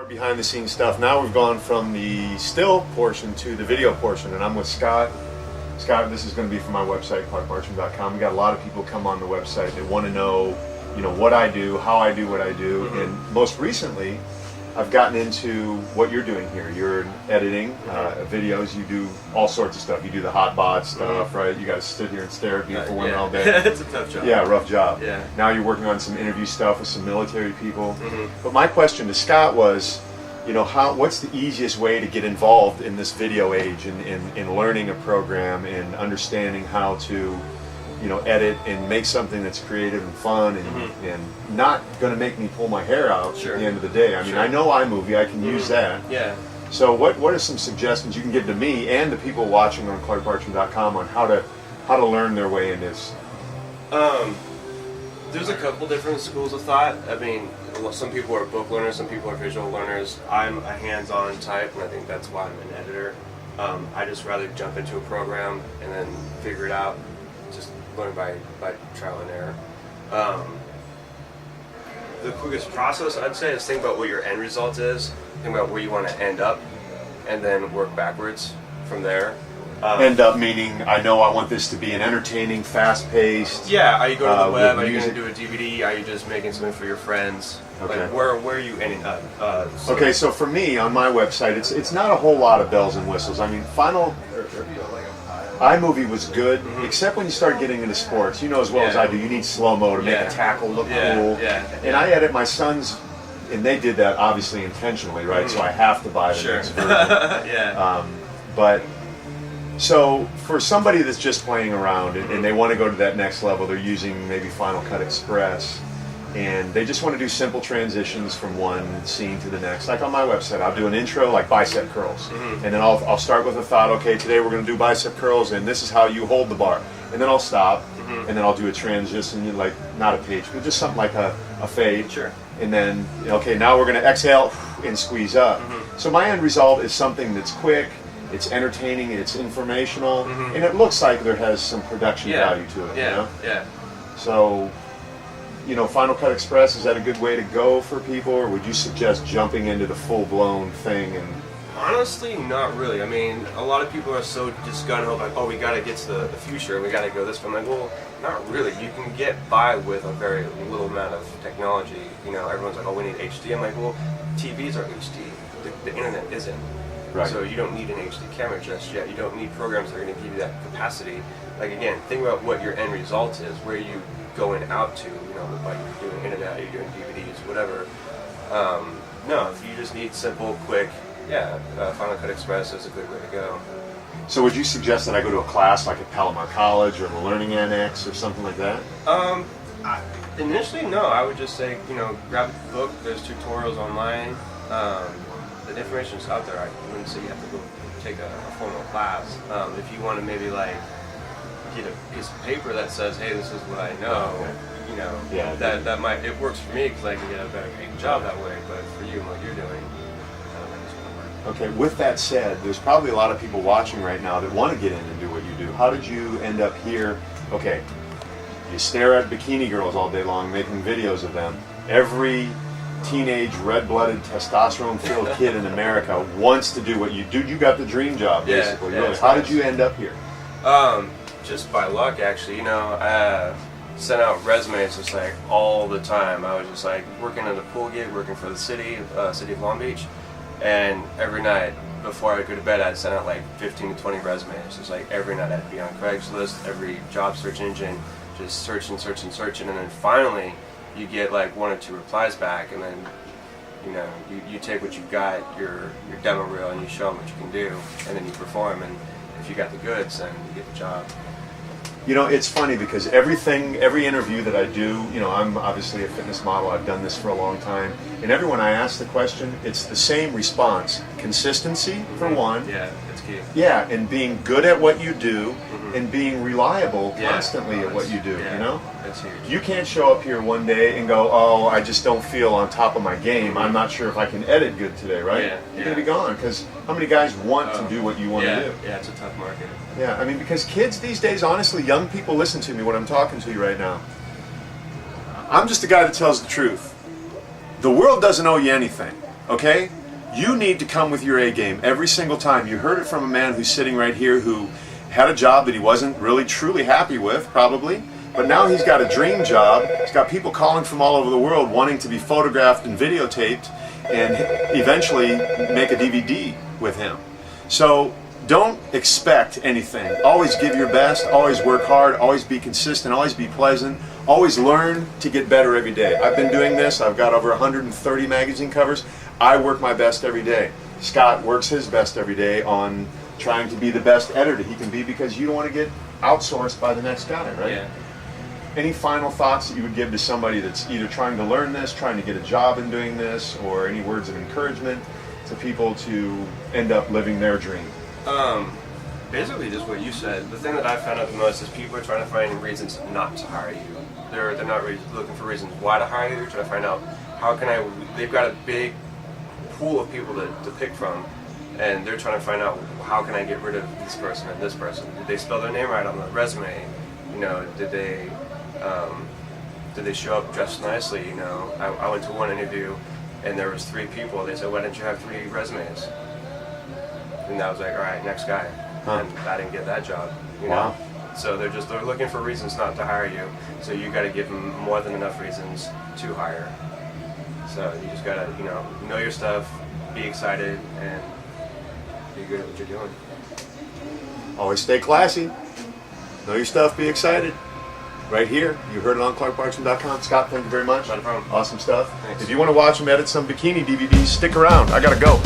behind the scenes stuff. Now we've gone from the still portion to the video portion, and I'm with Scott. Scott, this is going to be for my website, clarkbartram.com. We got a lot of people come on the website. They want to know, what I do, how I do what I do, and most recently, I've gotten into what you're doing here. You're editing videos. You do all sorts of stuff. You do the hot bod stuff, right? You got to sit here and stare at beautiful women all day. It's a tough job. Yeah, rough job. Yeah. Now you're working on some interview stuff with some military people. But my question to Scott was, what's the easiest way to get involved in this video age and in learning a program and understanding how to edit and make something that's creative and fun and not going to make me pull my hair out at the end of the day. I mean, I know iMovie, I can use that. Yeah. So what are some suggestions you can give to me and the people watching on clarkbartram.com on how to learn their way in this? There's a couple different schools of thought. I mean, some people are book learners, some people are visual learners. I'm a hands-on type, and I think that's why I'm an editor. I just rather jump into a program and then figure it out. Just learn by trial and error. The quickest process, I'd say, is think about what your end result is, think about where you want to end up, and then work backwards from there. End up meaning, I know I want this to be an entertaining, fast-paced. Yeah, are you going to the web? Are you going to do a DVD? Are you just making something for your friends? Okay. Like, where are you ending up? Okay, so for me, on my website, it's not a whole lot of bells and whistles. I mean, iMovie was good, except when you start getting into sports. You know as well as I do, you need slow-mo to make a tackle look cool. And I edit my sons, and they did that obviously intentionally, right? So I have to buy the next version. But so for somebody that's just playing around and they want to go to that next level, they're using maybe Final Cut Express, and they just want to do simple transitions from one scene to the next. Like on my website, I'll do an intro like bicep curls, and then I'll start with a thought. Okay, today we're going to do bicep curls, and this is how you hold the bar. And then I'll stop, and then I'll do a transition, like not a page, but just something like a fade. Sure. And then now we're going to exhale and squeeze up. So my end result is something that's quick. It's entertaining, it's informational, and it looks like there has some production value to it. Yeah. So, Final Cut Express, is that a good way to go for people, or would you suggest jumping into the full-blown thing? And honestly, not really. I mean, a lot of people are so just gung-ho, like, oh, we got to get to the future, and we got to go this way. I'm like, well, not really. You can get by with a very little amount of technology. Everyone's like, oh, we need HD. I'm like, well, TVs are HD. The internet isn't. Right. So you don't need an HD camera just yet. You don't need programs that are going to give you that capacity. Like, again, think about what your end result is. Where are you going out to? Like you're doing internet, you're doing DVDs, whatever. No, if you just need simple, quick, Final Cut Express is a good way to go. So would you suggest that I go to a class like at Palomar College or the Learning Annex or something like that? Initially, no. I would just say, grab a book. There's tutorials online. The information's out there. I wouldn't say you have to go take a formal class. If you want to maybe get a piece of paper that says, hey, this is what I know, that might, it works for me because I can get a better paid job that way, but for you and what you're doing, I don't think it's going to work. Okay, with that said, there's probably a lot of people watching right now that want to get in and do what you do. How did you end up here? Okay, you stare at bikini girls all day long making videos of them. Every teenage, red-blooded, testosterone-filled kid in America wants to do what you do. You got the dream job, basically. How did you end up here? Just by luck, actually. I sent out resumes just like all the time. I was just like working at a pool gig, working for the city of Long Beach, and every night before I would go to bed, I'd send out like 15 to 20 resumes. Just like every night I'd be on Craigslist, every job search engine, just searching, and then finally you get like 1 or 2 replies back, and then you take what you've got, your demo reel, and you show them what you can do, and then you perform, and if you got the goods, then you get the job. It's funny because every interview that I do, I'm obviously a fitness model, I've done this for a long time, and everyone I ask the question, it's the same response. Consistency, for one. Yeah, that's key. Yeah, and being good at what you do, and being reliable constantly at what you do, That's huge. You can't show up here one day and go, oh, I just don't feel on top of my game. I'm not sure if I can edit good today, right? You're going to be gone, because how many guys want to do what you want to do? Yeah, it's a tough market. Yeah, I mean, because kids these days, honestly, young people listen to me when I'm talking to you right now. I'm just a guy that tells the truth. The world doesn't owe you anything. Okay? You need to come with your A game every single time. You heard it from a man who's sitting right here who had a job that he wasn't really truly happy with, probably, but now he's got a dream job. He's got people calling from all over the world wanting to be photographed and videotaped and eventually make a DVD with him. So don't expect anything. Always give your best, always work hard, always be consistent, always be pleasant, always learn to get better every day. I've been doing this. I've got over 130 magazine covers. I work my best every day. Scott works his best every day on trying to be the best editor he can be, because you don't want to get outsourced by the next guy, right? Yeah. Any final thoughts that you would give to somebody that's either trying to learn this, trying to get a job in doing this, or any words of encouragement to people to end up living their dream? Basically just what you said. The thing that I found out the most is people are trying to find reasons not to hire you. They're not really looking for reasons why to hire you. They're trying to find out they've got a big pool of people to pick from, and they're trying to find out, how can I get rid of this person and this person? Did they spell their name right on the resume? You know, did they show up dressed nicely? You know, I went to one interview and there was 3 people. They said, why didn't you have 3 resumes? And I was like, all right, next guy. Huh. And I didn't get that job. You Wow. know? So they're looking for reasons not to hire you. So you got to give them more than enough reasons to hire. So you just gotta, know your stuff, be excited, and be good at what you're doing. Always stay classy. Know your stuff, be excited. Right here. You heard it on ClarkBarkson.com. Scott, thank you very much. Not a problem. Awesome stuff. Thanks. If you want to watch him edit some bikini DVDs, stick around. I gotta go.